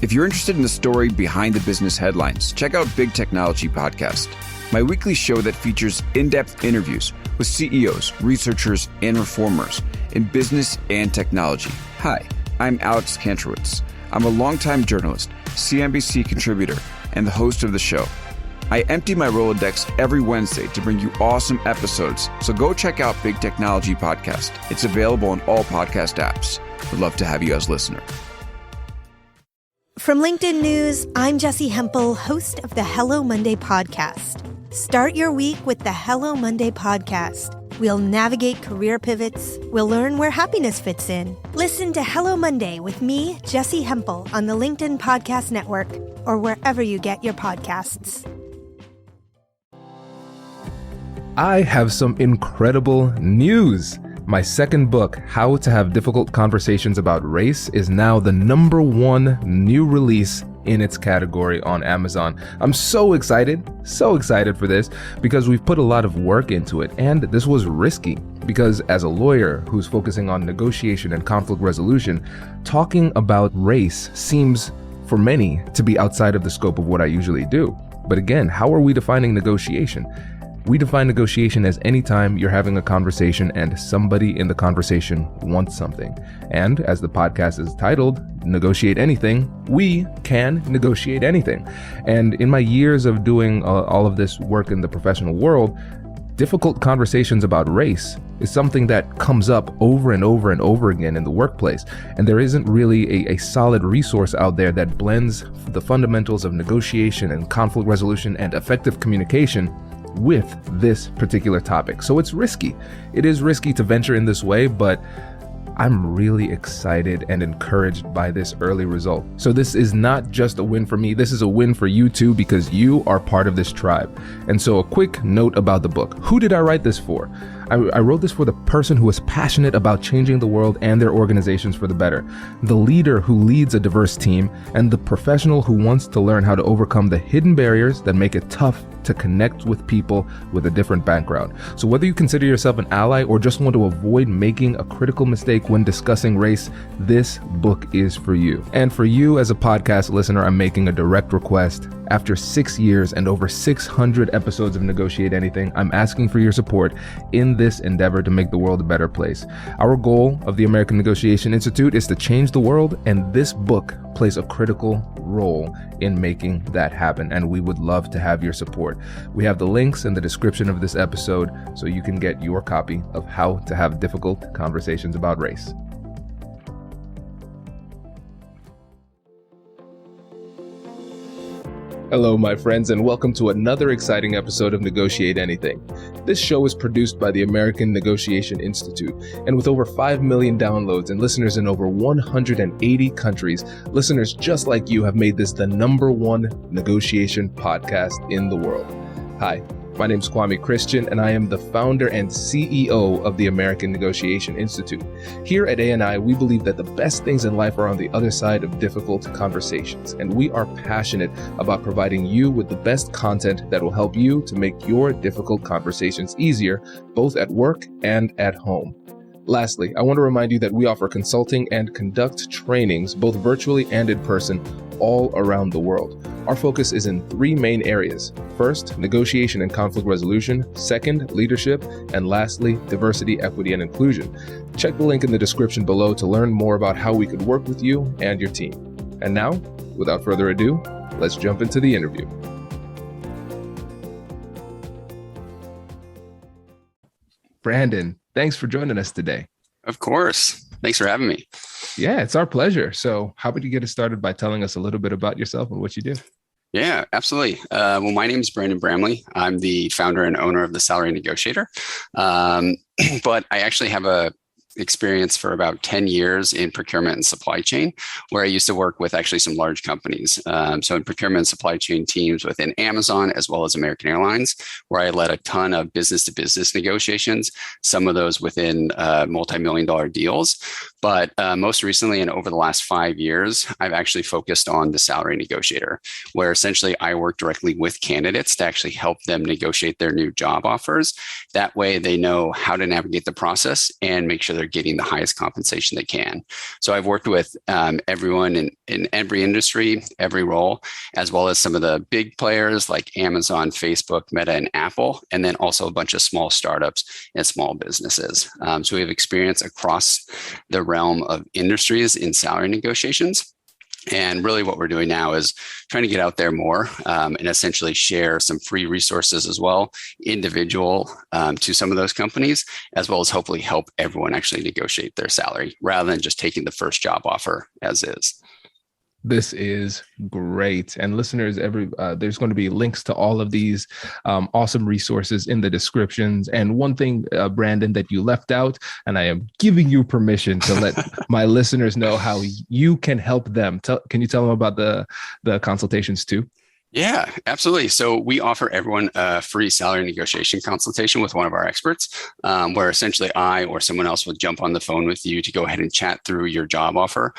If you're interested in the story behind the business headlines, check out Big Technology Podcast, my weekly show that features in-depth interviews with CEOs, researchers, and reformers in business and technology. Hi, I'm Alex Kantrowitz. I'm a longtime journalist, CNBC contributor, and the host of the show. I empty my Rolodex every Wednesday to bring you awesome episodes, so go check out Big Technology Podcast. It's available on all podcast apps. Would love to have you as a listener. From LinkedIn News, I'm Jessie Hempel, host of the Hello Monday podcast. Start your week with the Hello Monday podcast. We'll navigate career pivots. We'll learn where happiness fits in. Listen to Hello Monday with me, Jessie Hempel, on the LinkedIn Podcast Network or wherever you get your podcasts. I have some incredible news. My second book, How to Have Difficult Conversations About Race, is now the #1 new release in its category on Amazon. I'm so excited for this because we've put a lot of work into it, and this was risky because as a lawyer who's focusing on negotiation and conflict resolution, talking about race seems for many to be outside of the scope of what I usually do. But again, how are we defining negotiation? We define negotiation as any time you're having a conversation and somebody in the conversation wants something. And as the podcast is titled, Negotiate Anything, we can negotiate anything. And in my years of doing all of this work in the professional world, difficult conversations about race is something that comes up over and over and over again in the workplace. And there isn't really a solid resource out there that blends the fundamentals of negotiation and conflict resolution and effective communication with this particular topic. So it's risky. It is risky to venture in this way, but I'm really excited and encouraged by this early result. So this is not just a win for me, this is a win for you too, because you are part of this tribe. And so a quick note about the book. Who did I write this for? I wrote this for the person who is passionate about changing the world and their organizations for the better, the leader who leads a diverse team, and the professional who wants to learn how to overcome the hidden barriers that make it tough to connect with people with a different background. So whether you consider yourself an ally or just want to avoid making a critical mistake when discussing race, this book is for you. And for you as a podcast listener, I'm making a direct request. After 6 years and over 600 episodes of Negotiate Anything, I'm asking for your support in this endeavor to make the world a better place. Our goal of the American Negotiation Institute is to change the world, and this book plays a critical role in making that happen, and we would love to have your support. We have the links in the description of this episode so you can get your copy of How to Have Difficult Conversations About Race. Hello, my friends, and welcome to another exciting episode of Negotiate Anything. This show is produced by the American Negotiation Institute, and with over 5 million downloads and listeners in over 180 countries, listeners just like you have made this the #1 negotiation podcast in the world. Hi, my name is Kwame Christian, and I am the founder and CEO of the American Negotiation Institute. Here at ANI, we believe that the best things in life are on the other side of difficult conversations, and we are passionate about providing you with the best content that will help you to make your difficult conversations easier, both at work and at home. Lastly, I want to remind you that we offer consulting and conduct trainings, both virtually and in person, all around the world. Our focus is in 3 main areas. First, negotiation and conflict resolution. Second, leadership. And lastly, diversity, equity, and inclusion. Check the link in the description below to learn more about how we could work with you and your team. And now, without further ado, let's jump into the interview. Brandon, thanks for joining us today. Of course. Thanks for having me. Yeah, it's our pleasure. So how about you get us started by telling us a little bit about yourself and what you do? Yeah, absolutely. Well, my name is Brandon Bramley. I'm the founder and owner of the Salary Negotiator. But I actually have a experience for about 10 years in procurement and supply chain, where I used to work with actually some large companies. So in procurement and supply chain teams within Amazon, as well as American Airlines, where I led a ton of business to business negotiations, some of those within multi-million-dollar deals. But most recently, and over the last 5 years, I've actually focused on the Salary Negotiator, where essentially I work directly with candidates to actually help them negotiate their new job offers. That way they know how to navigate the process and make sure they're getting the highest compensation they can. So I've worked with everyone in every industry, every role, as well as some of the big players like Amazon, Facebook, Meta, and Apple, and then also a bunch of small startups and small businesses. So we have experience across the realm of industries in salary negotiations. And really what we're doing now is trying to get out there more and essentially share some free resources as well, individual to some of those companies, as well as hopefully help everyone actually negotiate their salary rather than just taking the first job offer as is. This is great. And listeners, there's going to be links to all of these awesome resources in the descriptions. And one thing, Brandon, that you left out, and I am giving you permission to let my listeners know how you can help them. Can you tell them about the consultations too? Yeah, absolutely. So we offer everyone a free salary negotiation consultation with one of our experts, where essentially I or someone else will jump on the phone with you to go ahead and chat through your job offer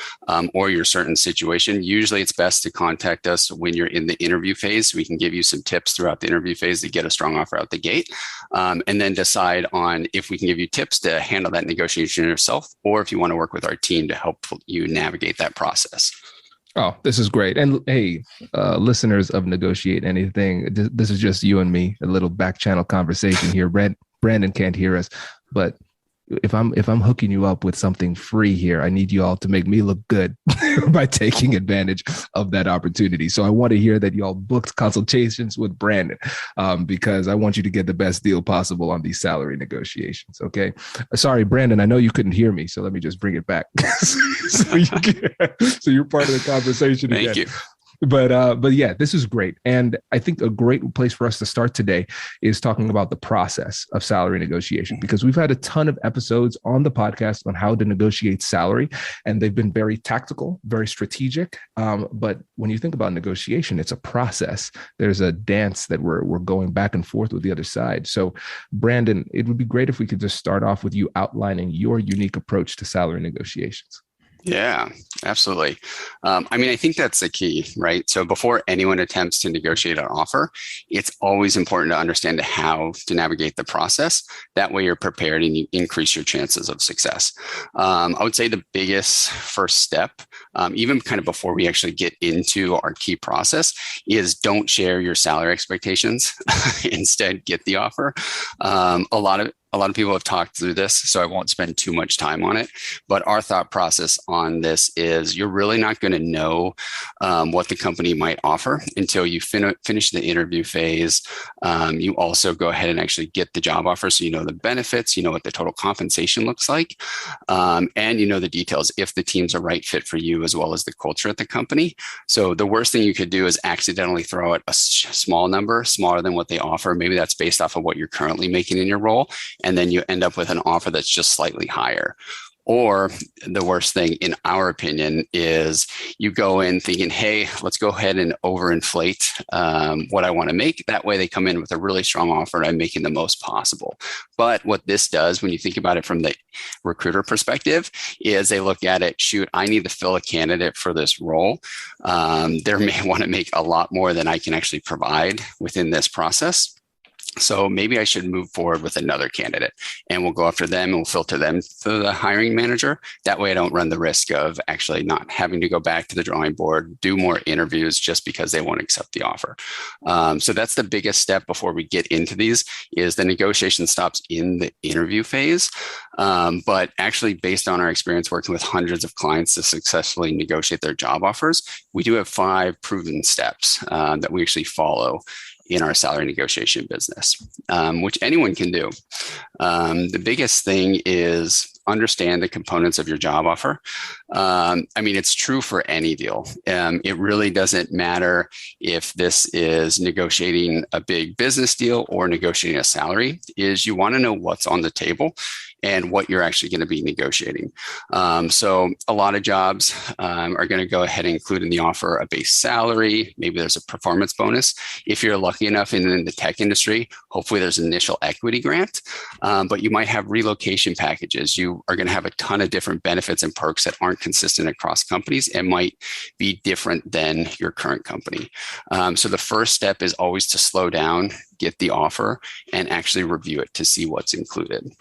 or your certain situation. Usually it's best to contact us when you're in the interview phase. We can give you some tips throughout the interview phase to get a strong offer out the gate, and then decide on if we can give you tips to handle that negotiation yourself, or if you want to work with our team to help you navigate that process. Oh, this is great. And hey, listeners of Negotiate Anything, this is just you and me, a little back channel conversation here. Brandon can't hear us, but if I'm hooking you up with something free here, I need you all to make me look good by taking advantage of that opportunity. So I want to hear that y'all booked consultations with Brandon because I want you to get the best deal possible on these salary negotiations. Okay. Sorry, Brandon, I know you couldn't hear me, so let me just bring it back. so you're part of the conversation again. Thank you. But yeah, this is great. And I think a great place for us to start today is talking about the process of salary negotiation, because we've had a ton of episodes on the podcast on how to negotiate salary, and they've been very tactical, very strategic. But when you think about negotiation, it's a process. There's a dance that we're going back and forth with the other side. So Brandon, it would be great if we could just start off with you outlining your unique approach to salary negotiations. Yeah, absolutely. I think that's the key, right? So before anyone attempts to negotiate an offer, it's always important to understand how to navigate the process. That way you're prepared and you increase your chances of success. I would say the biggest first step, even kind of before we actually get into our key process, is don't share your salary expectations. Instead, get the offer. A lot of people have talked through this, so I won't spend too much time on it. But our thought process on this is you're really not going to know what the company might offer until you finish the interview phase. You also go ahead and actually get the job offer, so you know the benefits, you know what the total compensation looks like, and you know the details if the team's a right fit for you as well as the culture at the company. So the worst thing you could do is accidentally throw out a small number, smaller than what they offer. Maybe that's based off of what you're currently making in your role, and then you end up with an offer that's just slightly higher. Or the worst thing, in our opinion, is you go in thinking, hey, let's go ahead and overinflate what I want to make. That way they come in with a really strong offer and I'm making the most possible. But what this does, when you think about it from the recruiter perspective, is they look at it, shoot, I need to fill a candidate for this role. They may want to make a lot more than I can actually provide within this process. So maybe I should move forward with another candidate, and we'll go after them and we'll filter them to the hiring manager. That way I don't run the risk of actually not having to go back to the drawing board, do more interviews just because they won't accept the offer. So that's the biggest step before we get into these, is the negotiation stops in the interview phase. But actually, based on our experience working with hundreds of clients to successfully negotiate their job offers, we do have 5 proven steps that we actually follow in our salary negotiation business, which anyone can do. The biggest thing is understand the components of your job offer. It's true for any deal. It really doesn't matter if this is negotiating a big business deal or negotiating a salary, is you want to know what's on the table and what you're actually going to be negotiating. So a lot of jobs are going to go ahead and include in the offer a base salary. Maybe there's a performance bonus. If you're lucky enough in the tech industry, hopefully there's an initial equity grant, but you might have relocation packages. You are going to have a ton of different benefits and perks that aren't consistent across companies and might be different than your current company. So the first step is always to slow down, get the offer, and actually review it to see what's included.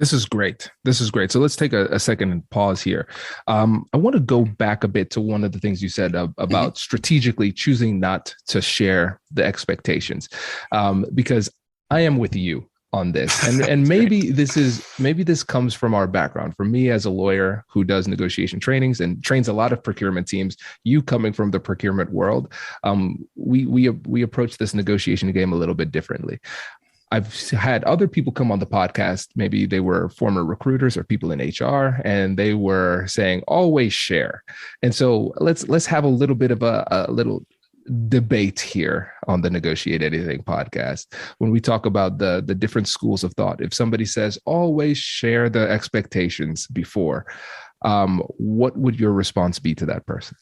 This is great. This is great. So let's take a second and pause here. I want to go back a bit to one of the things you said about strategically choosing not to share the expectations, because I am with you on this. And maybe this comes from our background. For me as a lawyer who does negotiation trainings and trains a lot of procurement teams, you coming from the procurement world, we approach this negotiation game a little bit differently. I've had other people come on the podcast. Maybe they were former recruiters or people in HR, and they were saying, always share. And so let's have a little bit of a little debate here on the Negotiate Anything podcast. When we talk about the different schools of thought, if somebody says, always share the expectations before, what would your response be to that person?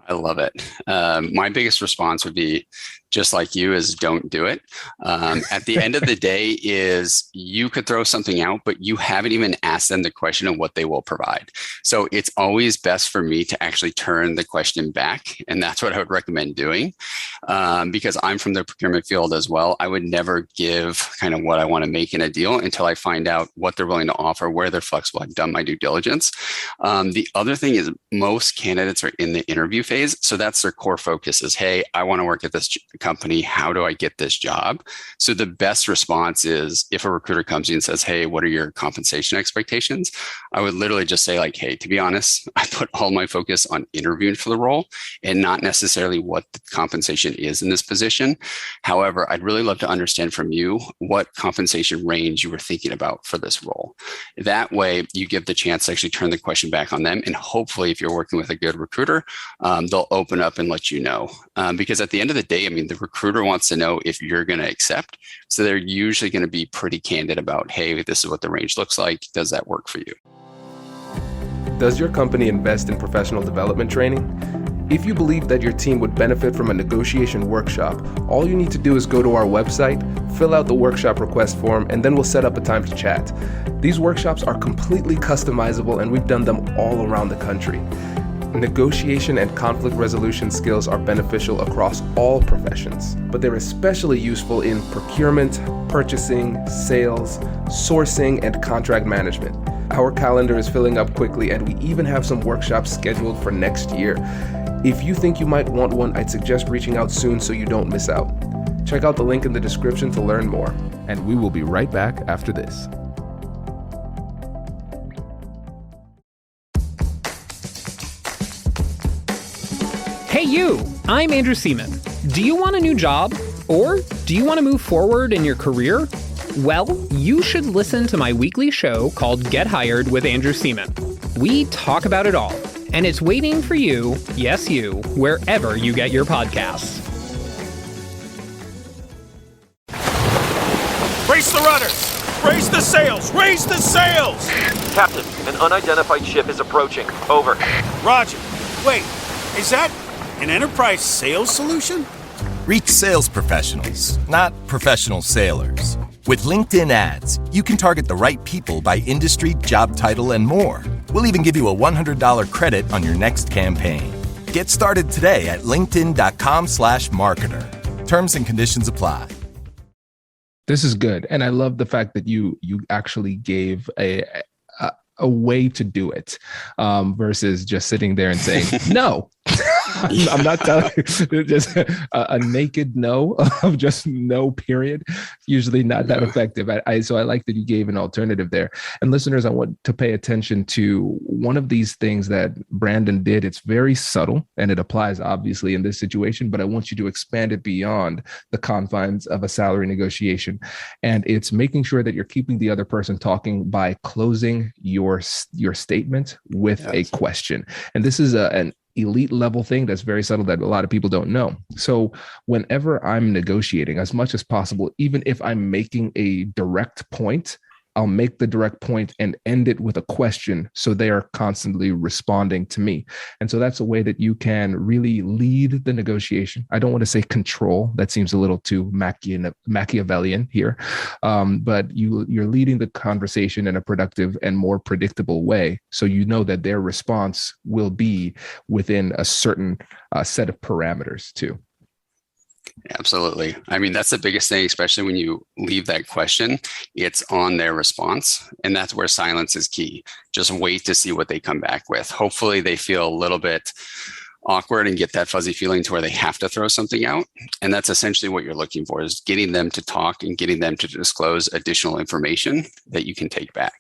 I love it. My biggest response would be just like you is don't do it. At the end of the day is you could throw something out, but you haven't even asked them the question of what they will provide. So it's always best for me to actually turn the question back. And that's what I would recommend doing. Because I'm from the procurement field as well. I would never give kind of what I want to make in a deal until I find out what they're willing to offer, where they're flexible. I've done my due diligence. The other thing is most candidates are in the interview phase. So that's their core focus is, hey, I want to work at this company. How do I get this job? So the best response is if a recruiter comes in and says, hey, what are your compensation expectations? I would literally just say like, hey, to be honest, I put all my focus on interviewing for the role and not necessarily what the compensation is in this position. However, I'd really love to understand from you what compensation range you were thinking about for this role. That way you give the chance to actually turn the question back on them. And hopefully if you're working with a good recruiter, they'll open up and let you know. Because at the end of the day, I mean, the recruiter wants to know if you're going to accept. So they're usually going to be pretty candid about, hey, this is what the range looks like. Does that work for you? Does your company invest in professional development training? If you believe that your team would benefit from a negotiation workshop, all you need to do is go to our website, fill out the workshop request form, and then we'll set up a time to chat. These workshops are completely customizable, and we've done them all around the country. Negotiation and conflict resolution skills are beneficial across all professions, but they're especially useful in procurement, purchasing, sales, sourcing, and contract management. Our calendar is filling up quickly, and we even have some workshops scheduled for next year. If you think you might want one, I'd suggest reaching out soon so you don't miss out. Check out the link in the description to learn more, and we will be right back after this. Hey you, I'm Andrew Seaman. Do you want a new job? Or do you want to move forward in your career? Well, you should listen to my weekly show called Get Hired with Andrew Seaman. We talk about it all, and it's waiting for you, yes you, wherever you get your podcasts. Brace the rudders! Raise the sails! Raise the sails! Captain, an unidentified ship is approaching. Over. Roger. Wait, is that an enterprise sales solution? Reach sales professionals, not professional sailors. With LinkedIn ads, you can target the right people by industry, job title, and more. We'll even give you a $100 credit on your next campaign. Get started today at linkedin.com/marketer. Terms and conditions apply. This is good. And I love the fact that you actually gave a way to do it versus just sitting there and saying, no. I'm not telling you, just a naked no of just no, period. Usually not that effective. So I like that you gave an alternative there. And listeners, I want to pay attention to one of these things that Brandon did. It's very subtle and it applies obviously in this situation, but I want you to expand it beyond the confines of a salary negotiation. And it's making sure that you're keeping the other person talking by closing your statement with a question. And this is an elite level thing that's very subtle that a lot of people don't know. So whenever I'm negotiating, as much as possible, even if I'm making a direct point, I'll make the direct point and end it with a question. So they are constantly responding to me. And so that's a way that you can really lead the negotiation. I don't want to say control. That seems a little too Machiavellian here. But you're leading the conversation in a productive and more predictable way. So you know that their response will be within a certain set of parameters too. Absolutely. I mean, that's the biggest thing, especially when you leave that question, it's on their response. And that's where silence is key. Just wait to see what they come back with. Hopefully they feel a little bit awkward and get that fuzzy feeling to where they have to throw something out. And that's essentially what you're looking for, is getting them to talk and getting them to disclose additional information that you can take back.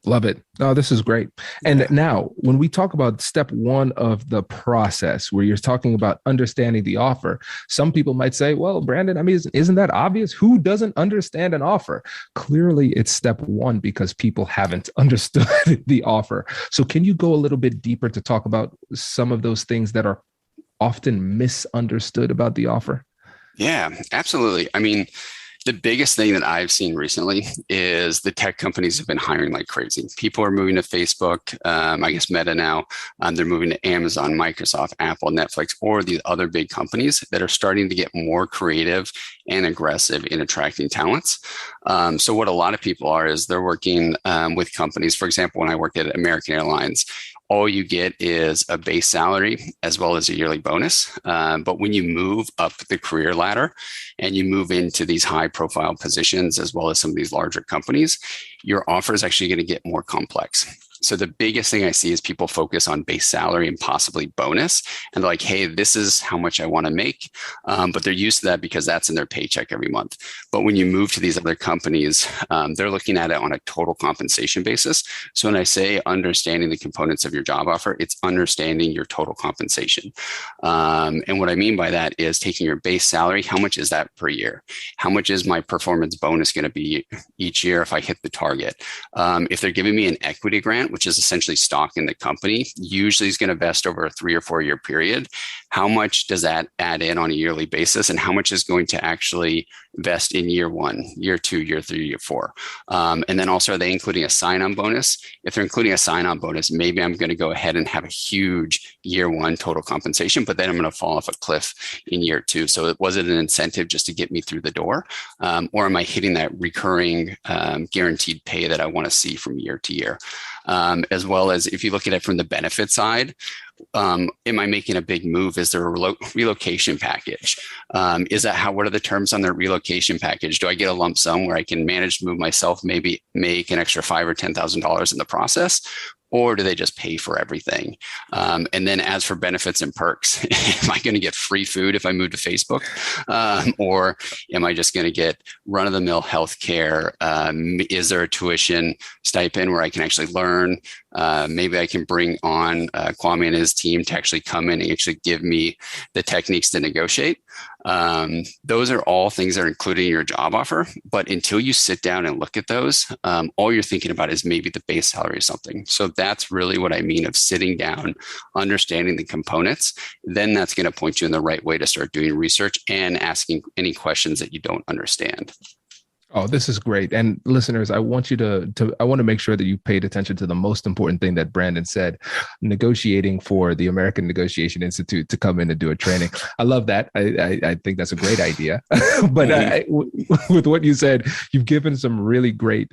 Love it. Oh, this is great. And now, when we talk about step one of the process, where you're talking about understanding the offer, some people might say, well, Brandon, I mean, isn't that obvious? Who doesn't understand an offer? Clearly, it's step one because people haven't understood the offer. So can you go a little bit deeper to talk about some of those things that are often misunderstood about the offer? Yeah, absolutely. I mean, the biggest thing that I've seen recently is the tech companies have been hiring like crazy. People are moving to Facebook, I guess Meta now. They're moving to Amazon, Microsoft, Apple, Netflix, or these other big companies that are starting to get more creative and aggressive in attracting talents. So what a lot of people are is they're working with companies. For example, when I worked at American Airlines, all you get is a base salary as well as a yearly bonus. But when you move up the career ladder and you move into these high profile positions, as well as some of these larger companies, your offer is actually going to get more complex. So the biggest thing I see is people focus on base salary and possibly bonus. And they're like, hey, this is how much I want to make. But they're used to that because that's in their paycheck every month. But when you move to these other companies, they're looking at it on a total compensation basis. So when I say understanding the components of your job offer, it's understanding your total compensation. And what I mean by that is taking your base salary, how much is that per year? How much is my performance bonus going to be each year if I hit the target? If they're giving me an equity grant, which is essentially stock in the company, usually is going to vest over a 3 or 4 year period. How much does that add in on a yearly basis? And how much is going to actually vest in year 1, year 2, year 3, year 4? And then also, are they including a sign-on bonus? If they're including a sign-on bonus, maybe I'm going to go ahead and have a huge year 1 total compensation, but then I'm going to fall off a cliff in year 2. So was it an incentive just to get me through the door? Or am I hitting that recurring guaranteed pay that I want to see from year to year? As well as if you look at it from the benefit side, am I making a big move? Is there a relocation package? What are the terms on their relocation package? Do I get a lump sum where I can manage to move myself, maybe make an extra $5,000 or $10,000 in the process? Or do they just pay for everything? And then as for benefits and perks, am I going to get free food if I move to Facebook? Or am I just going to get run-of-the-mill healthcare? Is there a tuition stipend where I can actually learn? Maybe I can bring on Kwame and his team to actually come in and actually give me the techniques to negotiate. Those are all things that are included in your job offer. But until you sit down and look at those, all you're thinking about is maybe the base salary or something. So that's really what I mean of sitting down, understanding the components. Then that's going to point you in the right way to start doing research and asking any questions that you don't understand. Oh, this is great. And listeners, I want you I want to make sure that you paid attention to the most important thing that Brandon said, negotiating for the American Negotiation Institute to come in and do a training. I love that. I think that's a great idea. But with what you said, you've given some really great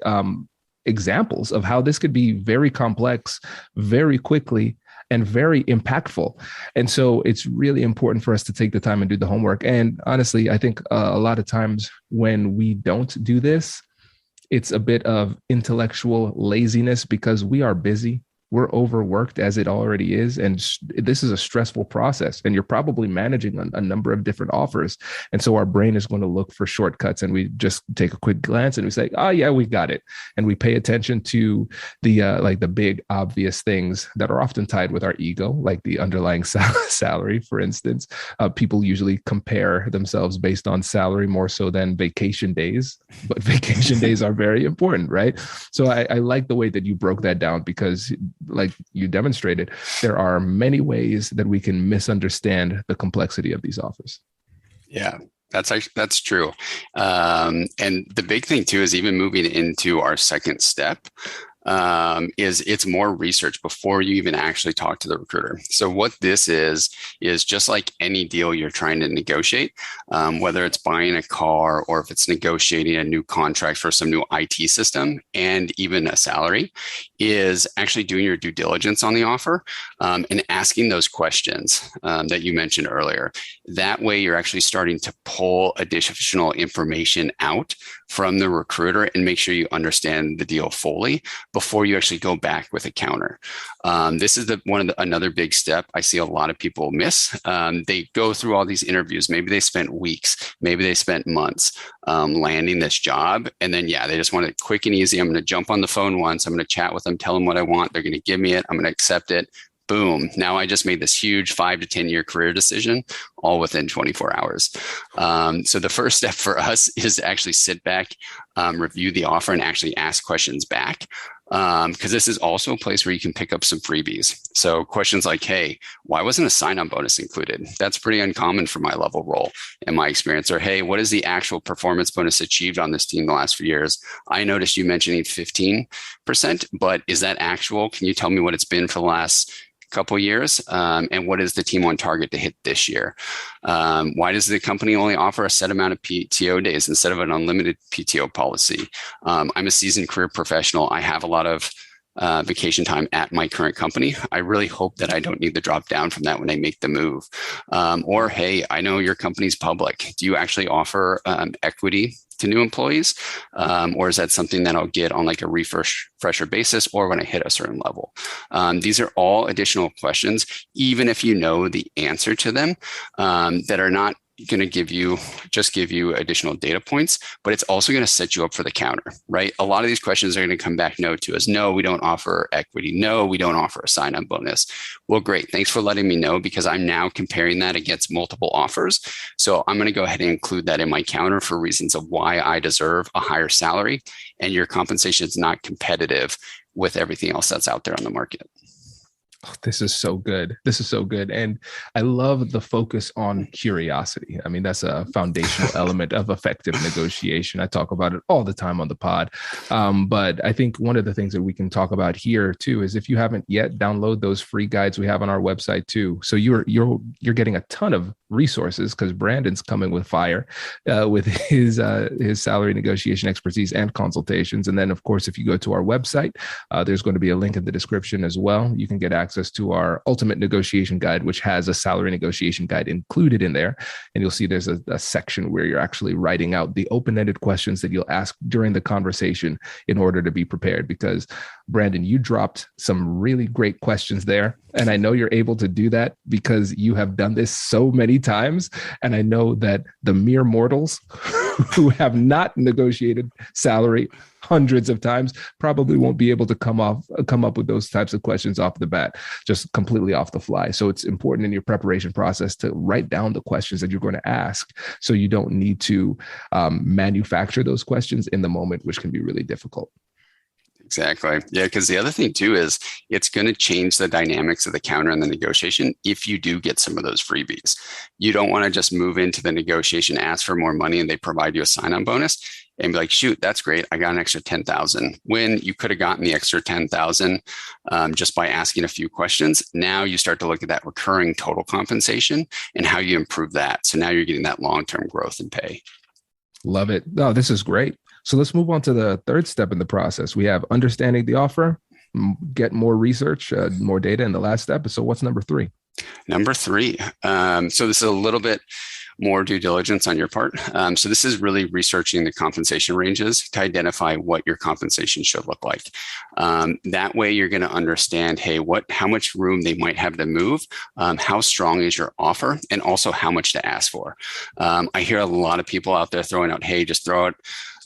examples of how this could be very complex, very quickly, and very impactful. And so it's really important for us to take the time and do the homework. And honestly, I think a lot of times when we don't do this, it's a bit of intellectual laziness because we are busy. We're overworked as it already is. And this is a stressful process. And you're probably managing a number of different offers. And so our brain is going to look for shortcuts. And we just take a quick glance and we say, oh, yeah, we got it. And we pay attention to the big obvious things that are often tied with our ego, like the underlying salary, for instance. People usually compare themselves based on salary more so than vacation days. But vacation days are very important, right? So I like the way that you broke that down because, like you demonstrated, there are many ways that we can misunderstand the complexity of these offers. Yeah, that's true. And the big thing too is even moving into our second step. is it's more research before you even actually talk to the recruiter. So what this is just like any deal you're trying to negotiate, whether it's buying a car or if it's negotiating a new contract for some new IT system and even a salary, is actually doing your due diligence on the offer and asking those questions that you mentioned earlier. That way you're actually starting to pull additional information out from the recruiter and make sure you understand the deal fully before you actually go back with a counter. This is another big step I see a lot of people miss. They go through all these interviews. Maybe they spent weeks, maybe they spent months landing this job. And then, they just want it quick and easy. I'm going to jump on the phone once. I'm going to chat with them, tell them what I want. They're going to give me it. I'm going to accept it. Boom. Now I just made this huge 5 to 10 year career decision all within 24 hours. So the first step for us is to actually sit back, review the offer and actually ask questions back. Because this is also a place where you can pick up some freebies. So questions like, hey, why wasn't a sign-on bonus included? That's pretty uncommon for my level role in my experience. Or, hey, what is the actual performance bonus achieved on this team the last few years? I noticed you mentioning 15%, but is that actual? Can you tell me what it's been for the last couple years, and what is the team on target to hit this year? Why does the company only offer a set amount of PTO days instead of an unlimited PTO policy? I'm a seasoned career professional. I have a lot of vacation time at my current company. I really hope that I don't need to drop down from that when I make the move. Or, hey, I know your company's public. Do you actually offer equity to new employees? Or is that something that I'll get on like a refresher basis or when I hit a certain level? These are all additional questions, even if you know the answer to them, that are not going to give you additional data points, but it's also going to set you up for the counter, right? A lot of these questions are going to come back no to us. No, we don't offer equity. No, we don't offer a sign-on bonus. Well, great. Thanks for letting me know, because I'm now comparing that against multiple offers. So I'm going to go ahead and include that in my counter for reasons of why I deserve a higher salary and your compensation is not competitive with everything else that's out there on the market. Oh, this is so good. This is so good. And I love the focus on curiosity. I mean, that's a foundational element of effective negotiation. I talk about it all the time on the pod. But I think one of the things that we can talk about here too is if you haven't yet, download those free guides we have on our website too. So you're getting a ton of resources because Brandon's coming with fire with his salary negotiation expertise and consultations. And then, of course, if you go to our website, there's going to be a link in the description as well. You can get access to our ultimate negotiation guide, which has a salary negotiation guide included in there. And you'll see there's a section where you're actually writing out the open-ended questions that you'll ask during the conversation in order to be prepared. Because Brandon, you dropped some really great questions there. And I know you're able to do that because you have done this so many times. And I know that the mere mortals who have not negotiated salary hundreds of times probably won't be able to come up with those types of questions off the bat, just completely off the fly. So it's important in your preparation process to write down the questions that you're going to ask so you don't need to manufacture those questions in the moment, which can be really difficult. Exactly. Yeah, because the other thing too is it's going to change the dynamics of the counter and the negotiation if you do get some of those freebies. You don't want to just move into the negotiation, ask for more money, and they provide you a sign-on bonus and be like, shoot, that's great. I got an extra 10,000 when you could have gotten the extra 10,000 just by asking a few questions. Now you start to look at that recurring total compensation and how you improve that. So now you're getting that long-term growth in pay. Love it. No, this is great. So let's move on to the third step in the process. We have understanding the offer, get more research, more data in the last step. So what's number 3? Number 3. So this is a little bit more due diligence on your part. So this is really researching the compensation ranges to identify what your compensation should look like. That way you're going to understand, hey, how much room they might have to move, how strong is your offer, and also how much to ask for. I hear a lot of people out there throwing out, hey, just throw out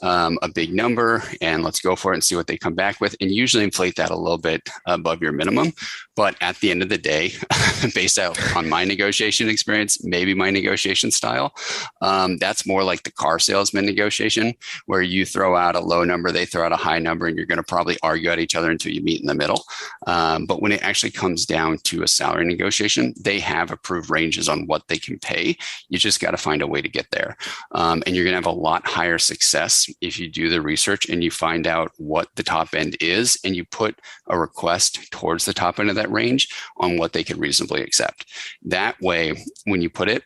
a big number and let's go for it and see what they come back with, and usually inflate that a little bit above your minimum. But at the end of the day, based out on my negotiation experience, maybe my negotiation style, that's more like the car salesman negotiation, where you throw out a low number, they throw out a high number, and you're going to probably argue at each other until you meet in the middle. But when it actually comes down to a salary negotiation, they have approved ranges on what they can pay. You just got to find a way to get there. And you're going to have a lot higher success if you do the research and you find out what the top end is and you put a request towards the top end of that range on what they can reasonably accept. That way, when you put it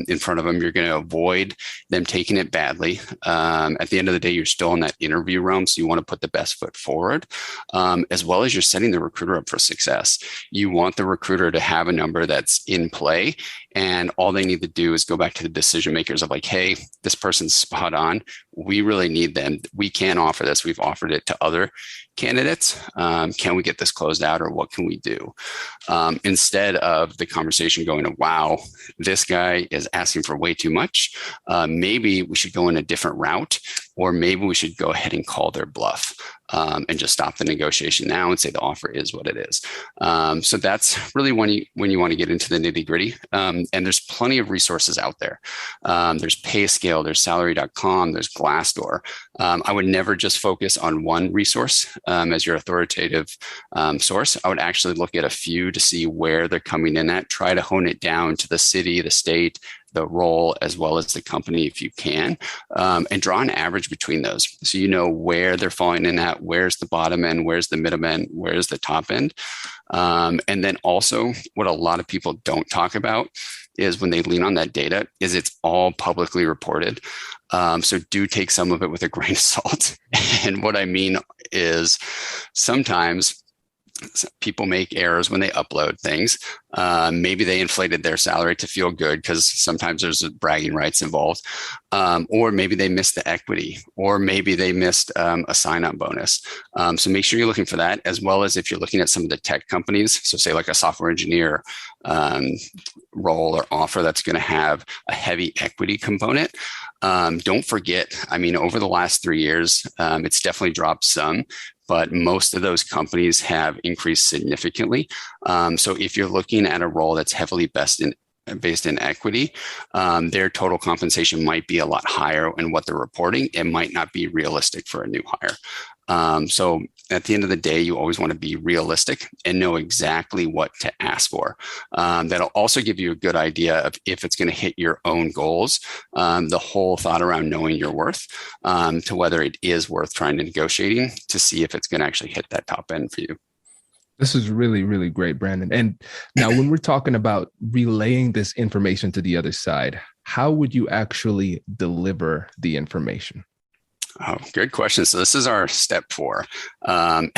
in front of them, you're going to avoid them taking it badly. At the end of the day, you're still in that interview realm, so you want to put the best foot forward, as well as you're setting the recruiter up for success. You want the recruiter to have a number that's in play, and all they need to do is go back to the decision makers of like, hey, this person's spot on. We really need them. We can't offer this. We've offered it to other candidates. Can we get this closed out, or what can we do? Instead of the conversation going, wow, this guy is asking for way too much. Maybe we should go in a different route, or maybe we should go ahead and call their bluff and just stop the negotiation now and say the offer is what it is. So that's really when you want to get into the nitty gritty. And there's plenty of resources out there. There's PayScale, there's salary.com, there's Glassdoor. I would never just focus on one resource as your authoritative source. I would actually look at a few to see where they're coming in at, try to hone it down to the city, the state, the role, as well as the company if you can, and draw an average between those. So you know where they're falling in at, where's the bottom end, where's the middle end, where's the top end. And then also what a lot of people don't talk about is when they lean on that data is it's all publicly reported. So do take some of it with a grain of salt. And what I mean is sometimes people make errors when they upload things. Maybe they inflated their salary to feel good because sometimes there's bragging rights involved. Or maybe they missed the equity, or maybe they missed a sign-on bonus. So make sure you're looking for that, as well as if you're looking at some of the tech companies. So say like a software engineer role or offer that's going to have a heavy equity component. Don't forget, I mean, over the last 3 years, it's definitely dropped some, but most of those companies have increased significantly. So if you're looking at a role that's heavily based in equity, their total compensation might be a lot higher in what they're reporting. It might not be realistic for a new hire. So at the end of the day, you always want to be realistic and know exactly what to ask for. That'll also give you a good idea of if it's going to hit your own goals. The whole thought around knowing your worth, to whether it is worth trying to negotiating to see if it's going to actually hit that top end for you. This is really, really great, Brandon. And now when we're talking about relaying this information to the other side, how would you actually deliver the information? Oh, good question. So this is our step 4. Let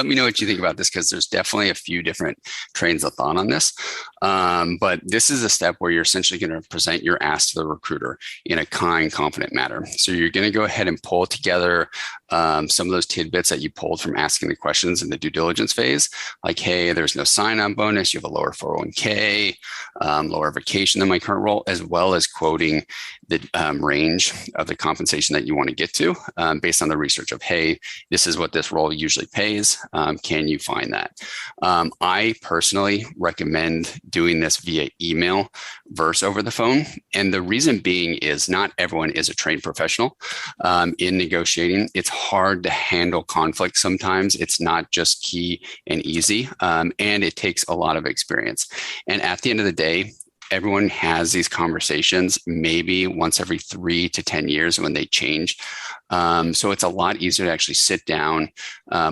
me know what you think about this, because there's definitely a few different trains of thought on this. But this is a step where you're essentially going to present your ask to the recruiter in a kind, confident manner. So you're going to go ahead and pull together some of those tidbits that you pulled from asking the questions in the due diligence phase, like, hey, there's no sign-on bonus, you have a lower 401k, lower vacation than my current role, as well as quoting the range of the compensation that you want to get to based on the research of, hey, this is what this role usually pays. Can you find that? I personally recommend doing this via email versus over the phone. And the reason being is not everyone is a trained professional in negotiating. It's hard to handle conflict sometimes. It's not just key and easy. And it takes a lot of experience. And at the end of the day, everyone has these conversations maybe once every 3 to 10 years when they change. So it's a lot easier to actually sit down,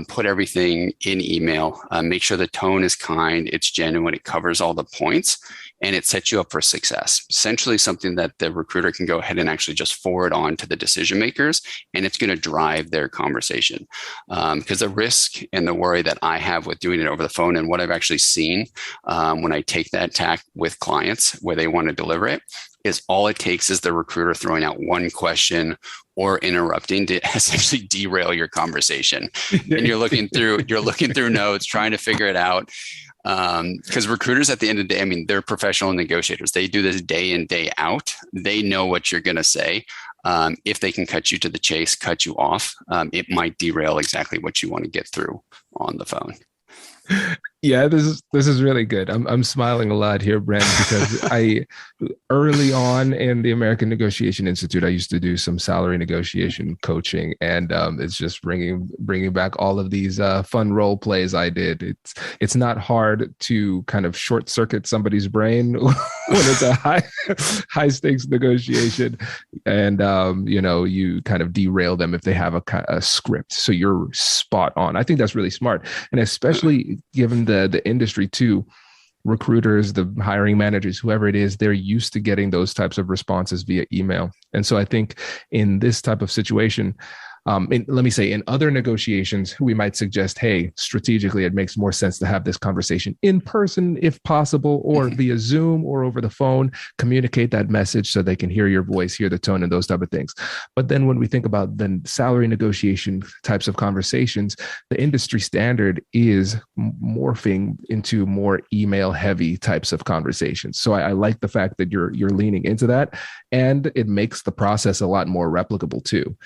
put everything in email, make sure the tone is kind, it's genuine, it covers all the points, and it sets you up for success. Essentially something that the recruiter can go ahead and actually just forward on to the decision makers, and it's going to drive their conversation. Because the risk and the worry that I have with doing it over the phone, and what I've actually seen when I take that tack with clients where they want to deliver it, is all it takes is the recruiter throwing out one question or interrupting to essentially derail your conversation. And you're looking through notes, trying to figure it out. Because recruiters at the end of the day, I mean, they're professional negotiators. They do this day in, day out. They know what you're going to say. If they can cut you to the chase, cut you off, it might derail exactly what you want to get through on the phone. Yeah, this is really good. I'm smiling a lot here, Brent, because I early on in the American Negotiation Institute, I used to do some salary negotiation coaching, and it's just bringing back all of these fun role plays I did. It's not hard to kind of short circuit somebody's brain when it's a high stakes negotiation, and you kind of derail them if they have a script. So you're spot on. I think that's really smart, and especially given the industry too. Recruiters, the hiring managers, whoever it is, they're used to getting those types of responses via email. And so I think in this type of situation, let me say in other negotiations, we might suggest, hey, strategically, it makes more sense to have this conversation in person if possible, or via Zoom or over the phone, communicate that message so they can hear your voice, hear the tone and those type of things. But then when we think about the salary negotiation types of conversations, the industry standard is morphing into more email heavy types of conversations. So I like the fact that you're leaning into that, and it makes the process a lot more replicable too.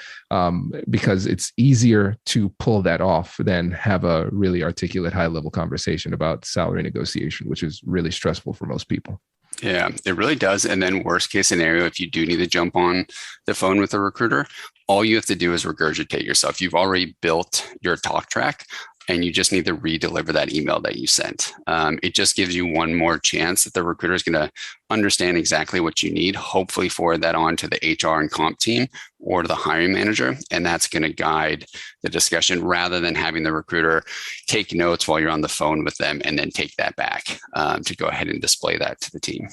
Because it's easier to pull that off than have a really articulate high level conversation about salary negotiation, which is really stressful for most people. Yeah, it really does. And then worst case scenario, if you do need to jump on the phone with a recruiter, all you have to do is regurgitate yourself. You've already built your talk track, and you just need to re-deliver that email that you sent. It just gives you one more chance that the recruiter is going to understand exactly what you need, hopefully forward that on to the HR and comp team or to the hiring manager. And that's going to guide the discussion rather than having the recruiter take notes while you're on the phone with them and then take that back to go ahead and display that to the team.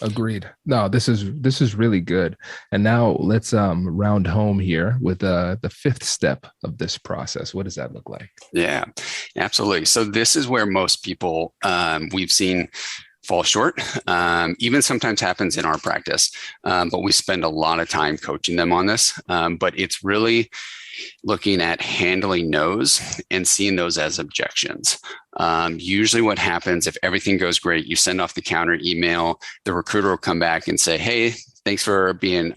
Agreed. No, this is really good. And now let's round home here with the fifth step of this process. What does that look like? Yeah, absolutely. So this is where most people we've seen fall short. Even sometimes happens in our practice, but we spend a lot of time coaching them on this. But it's really looking at handling no's and seeing those as objections. Usually what happens if everything goes great, you send off the counter email, the recruiter will come back and say, hey, thanks for being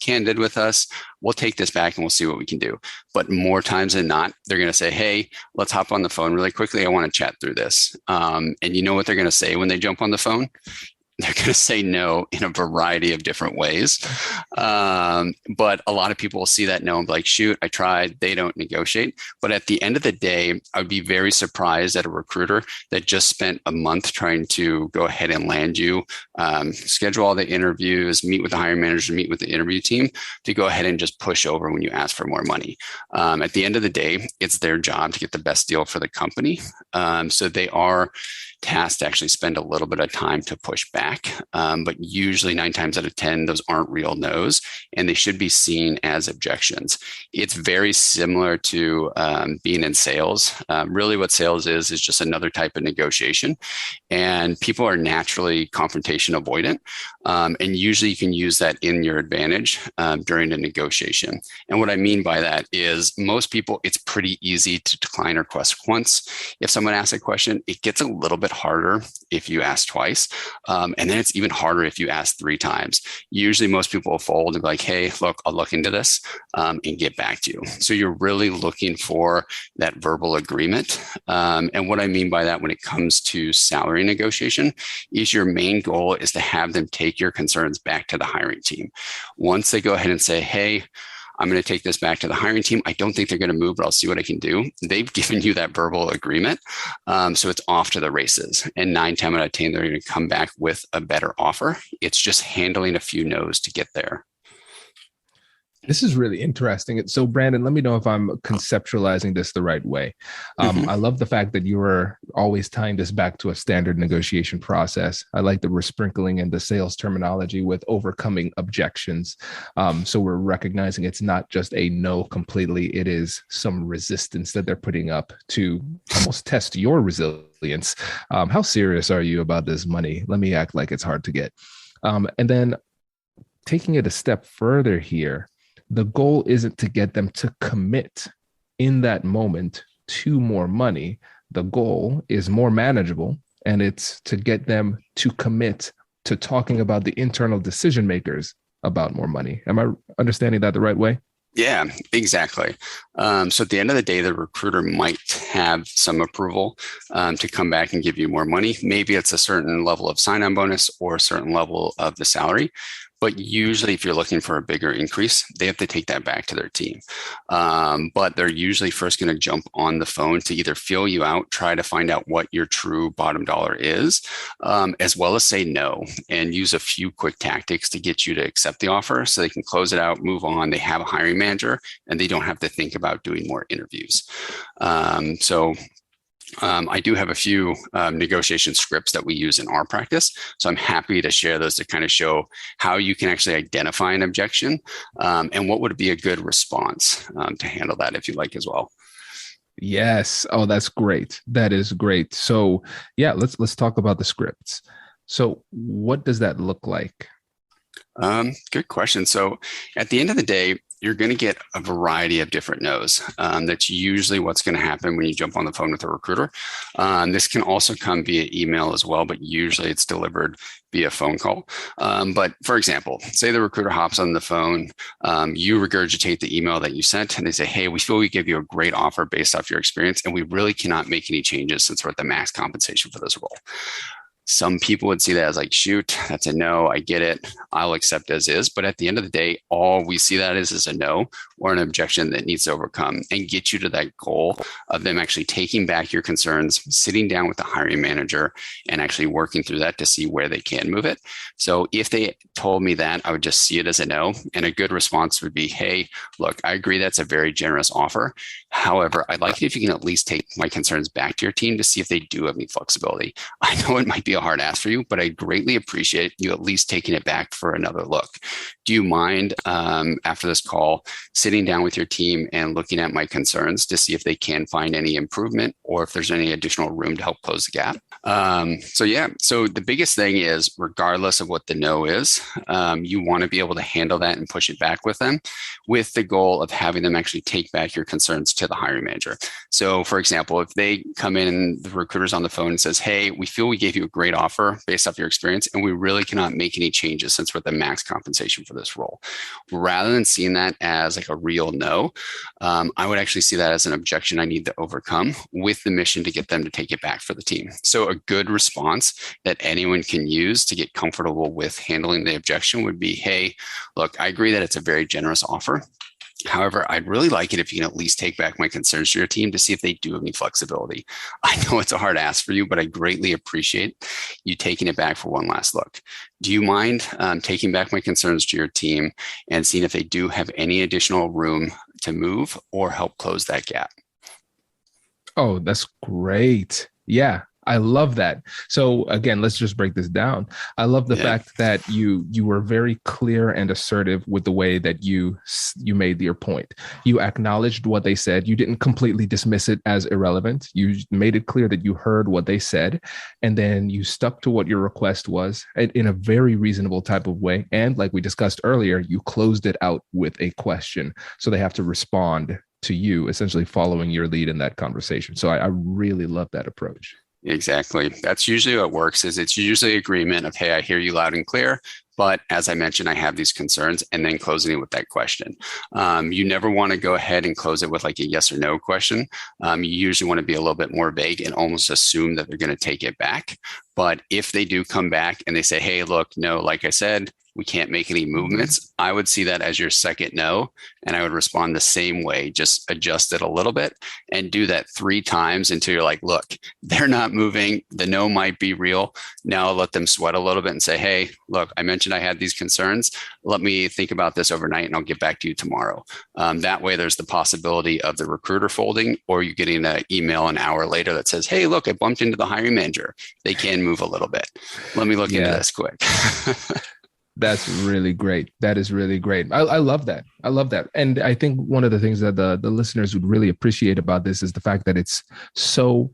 candid with us. We'll take this back and we'll see what we can do. But more times than not, they're going to say, hey, let's hop on the phone really quickly. I want to chat through this. And you know what they're going to say when they jump on the phone? They're going to say no in a variety of different ways. But a lot of people will see that no and be like, shoot, I tried. They don't negotiate. But at the end of the day, I would be very surprised at a recruiter that just spent a month trying to go ahead and land you, schedule all the interviews, meet with the hiring manager, meet with the interview team to go ahead and just push over when you ask for more money. At the end of the day, it's their job to get the best deal for the company. So they are tasked to actually spend a little bit of time to push back. But usually 9 times out of 10, those aren't real no's, and they should be seen as objections. It's very similar to being in sales. Really what sales is just another type of negotiation. And people are naturally confrontation avoidant. And usually you can use that in your advantage during a negotiation. And what I mean by that is most people, it's pretty easy to decline a request once. If someone asks a question, it gets a little bit harder if you ask twice. And then it's even harder if you ask 3 times. Usually most people will fold and be like, hey, look, I'll look into this and get back to you. So you're really looking for that verbal agreement. And what I mean by that when it comes to salary negotiation is your main goal is to have them take your concerns back to the hiring team. Once they go ahead and say, hey, I'm going to take this back to the hiring team. I don't think they're going to move, but I'll see what I can do. They've given you that verbal agreement. So it's off to the races. And 9 times out of 10, they're going to come back with a better offer. It's just handling a few no's to get there. This is really interesting. So, Brandon, let me know if I'm conceptualizing this the right way. I love the fact that you were always tying this back to a standard negotiation process. I like that we're sprinkling in the sales terminology with overcoming objections. So we're recognizing it's not just a no completely. It is some resistance that they're putting up to almost test your resilience. How serious are you about this money? Let me act like it's hard to get. And then taking it a step further here, the goal isn't to get them to commit in that moment to more money. The goal is more manageable, and it's to get them to commit to talking about the internal decision makers about more money. Am I understanding that the right way? Yeah, exactly. So at the end of the day, the recruiter might have some approval to come back and give you more money. Maybe it's a certain level of sign-on bonus or a certain level of the salary. But usually, if you're looking for a bigger increase, they have to take that back to their team. But they're usually first going to jump on the phone to either feel you out, try to find out what your true bottom dollar is, as well as say no and use a few quick tactics to get you to accept the offer so they can close it out, move on. They have a hiring manager and they don't have to think about doing more interviews. I do have a few negotiation scripts that we use in our practice. So I'm happy to share those to kind of show how you can actually identify an objection and what would be a good response to handle that if you like as well. Yes. Oh, that's great. That is great. So yeah, let's talk about the scripts. So what does that look like? Good question. So at the end of the day, you're going to get a variety of different no's. That's usually what's going to happen when you jump on the phone with a recruiter. This can also come via email as well, but usually it's delivered via phone call. But for example, say the recruiter hops on the phone, you regurgitate the email that you sent, and they say, hey, we feel we give you a great offer based off your experience, and we really cannot make any changes since we're at the max compensation for this role. Some people would see that as like, shoot, that's a no. I get it. I'll accept as is. But at the end of the day, all we see that is a no or an objection that needs to overcome and get you to that goal of them actually taking back your concerns, sitting down with the hiring manager and actually working through that to see where they can move it. So if they told me that, I would just see it as a no. And a good response would be, hey, look, I agree that's a very generous offer. However, I'd like it if you can at least take my concerns back to your team to see if they do have any flexibility. I know it might be a hard ask for you, but I greatly appreciate you at least taking it back for another look. Do you mind after this call sitting down with your team and looking at my concerns to see if they can find any improvement or if there's any additional room to help close the gap? So the biggest thing is, regardless of what the no is, you want to be able to handle that and push it back with them with the goal of having them actually take back your concerns to the hiring manager. So for example, if they come in and the recruiter's on the phone and says, hey, we feel we gave you a great offer based off your experience, and we really cannot make any changes since we're at the max compensation for this role. Rather than seeing that as like a real no, I would actually see that as an objection I need to overcome with the mission to get them to take it back for the team. So a good response that anyone can use to get comfortable with handling the objection would be, hey, look, I agree that it's a very generous offer. However, I'd really like it if you can at least take back my concerns to your team to see if they do have any flexibility. I know it's a hard ask for you, but I greatly appreciate you taking it back for one last look. Do you mind taking back my concerns to your team and seeing if they do have any additional room to move or help close that gap? Oh, that's great. Yeah. I love that. So again, let's just break this down. I love the fact that you were very clear and assertive with the way that you made your point. You acknowledged what they said. You didn't completely dismiss it as irrelevant. You made it clear that you heard what they said, and then you stuck to what your request was in a very reasonable type of way. And like we discussed earlier, you closed it out with a question. So they have to respond to you, essentially following your lead in that conversation. So I really love that approach. Exactly. That's usually what works. Is it's usually agreement of, hey, I hear you loud and clear, but as I mentioned, I have these concerns, and then closing it with that question. You never want to go ahead and close it with like a yes or no question. You usually want to be a little bit more vague and almost assume that they're going to take it back. But if they do come back and they say, hey, look, no, like I said, we can't make any movements, I would see that as your second no. And I would respond the same way, just adjust it a little bit and do that 3 times until you're like, look, they're not moving. The no might be real. Now I'll let them sweat a little bit and say, hey, look, I mentioned I had these concerns. Let me think about this overnight and I'll get back to you tomorrow. That way there's the possibility of the recruiter folding or you getting an email an hour later that says, hey, look, I bumped into the hiring manager. They can move a little bit. Let me look into this quick. That's really great. That is really great. I love that. I love that. And I think one of the things that the listeners would really appreciate about this is the fact that it's so,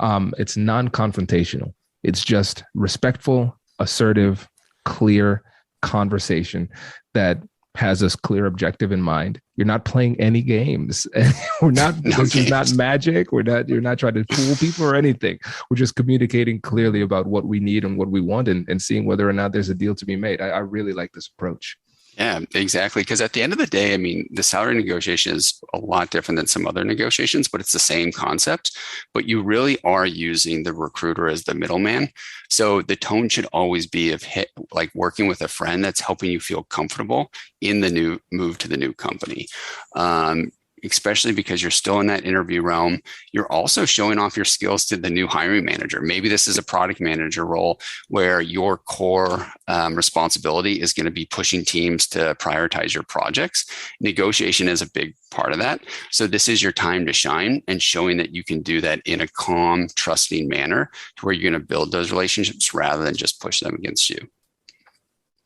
it's non-confrontational. It's just respectful, assertive, clear conversation that has a clear objective in mind. You're not playing any games. This is not magic. You're not trying to fool people or anything. We're just communicating clearly about what we need and what we want and seeing whether or not there's a deal to be made. I really like this approach. Yeah, exactly. Because at the end of the day, I mean, the salary negotiation is a lot different than some other negotiations, but it's the same concept. But you really are using the recruiter as the middleman. So the tone should always be of like working with a friend that's helping you feel comfortable in the new move to the new company. Especially because you're still in that interview realm. You're also showing off your skills to the new hiring manager. Maybe this is a product manager role where your core responsibility is going to be pushing teams to prioritize your projects. Negotiation is a big part of that. So this is your time to shine, and showing that you can do that in a calm, trusting manner to where you're going to build those relationships rather than just push them against you.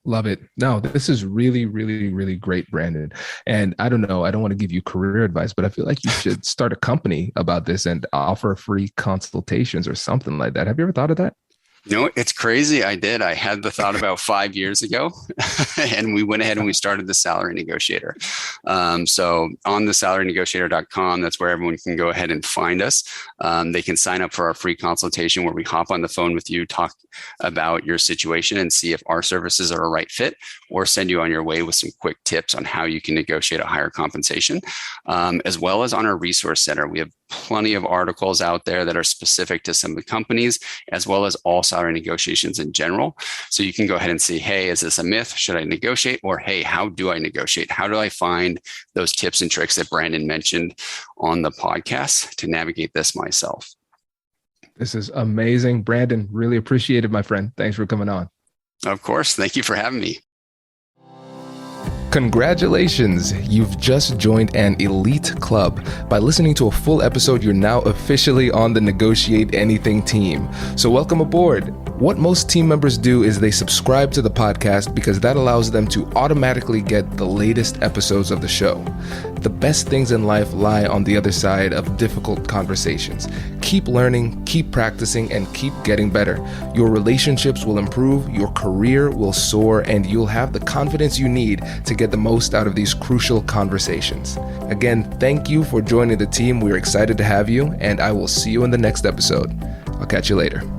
Love it. No, this is really, really, really great, Brandon. And I don't know, I don't want to give you career advice, but I feel like you should start a company about this and offer free consultations or something like that. Have you ever thought of that? It's crazy. I did. I had the thought about 5 years ago, and we went ahead and we started the Salary Negotiator. So on the salarynegotiator.com, that's where everyone can go ahead and find us. They can sign up for our free consultation where we hop on the phone with you, talk about your situation and see if our services are a right fit, or send you on your way with some quick tips on how you can negotiate a higher compensation, as well as on our resource center. We have plenty of articles out there that are specific to some of the companies, as well as all salary negotiations in general. So you can go ahead and see, hey, is this a myth? Should I negotiate? Or, hey, how do I negotiate? How do I find those tips and tricks that Brandon mentioned on the podcast to navigate this myself? This is amazing. Brandon, really appreciate it, my friend. Thanks for coming on. Of course. Thank you for having me. Congratulations! You've just joined an elite club. By listening to a full episode, you're now officially on the Negotiate Anything team. So welcome aboard. What most team members do is they subscribe to the podcast because that allows them to automatically get the latest episodes of the show. The best things in life lie on the other side of difficult conversations. Keep learning, keep practicing, and keep getting better. Your relationships will improve, your career will soar, and you'll have the confidence you need to get the most out of these crucial conversations. Again, thank you for joining the team. We're excited to have you, and I will see you in the next episode. I'll catch you later.